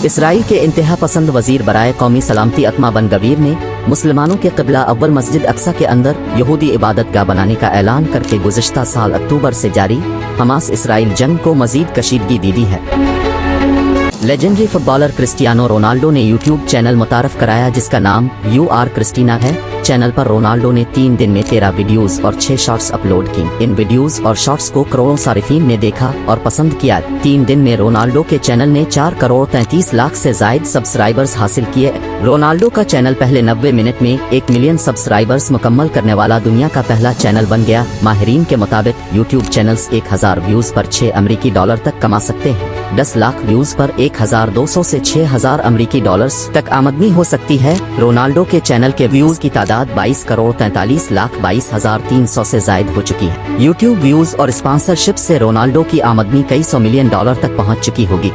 Israel के इंतहा पसंद वजीर बराए कौमी सलामती अतमा बन गवीर ने मुसलमानों के क़िबला अव्वल मस्जिद अक्सा के अंदर यहूदी इबादतगाह बनाने का ऐलान करके गुज़िश्ता साल अक्टूबर से जारी हमास इसराइल जंग को मज़ीद कशीदगी दे दी है। लेजेंडरी फुटबॉलर क्रिस्टियानो रोनाल्डो ने यूट्यूब चैनल मुतारफ कराया जिसका नाम UR क्रिस्टीना है। चैनल पर रोनाल्डो ने 3 दिन में 13 वीडियोस और 6 शॉर्ट्स अपलोड की। इन वीडियोस और शॉर्ट्स को करोड़ों सारिफीन ने देखा और पसंद किया। 3 दिन में रोनाल्डो के चैनल ने 4 करोड़ 33 लाख से जायद सब्सक्राइबर्स हासिल किए। रोनाल्डो का चैनल पहले 90 मिनट में 1 मिलियन सब्सक्राइबर्स मुकम्मल करने वाला दुनिया का पहला चैनल बन गया। माहिरीन के मुताबिक यूट्यूब चैनल्स 1000 व्यूज पर $6 तक कमा सकते हैं। 10 लाख व्यूज पर 1200 से 6000 अमरीकी डॉलर्स तक आमदनी हो सकती है। रोनाल्डो के चैनल के व्यूज की तादाद 22 करोड़ 43 लाख 22,300 से जायद हो चुकी है। यूट्यूब व्यूज और स्पॉन्सरशिप से रोनाल्डो की आमदनी कई $100 मिलियन तक पहुंच चुकी होगी।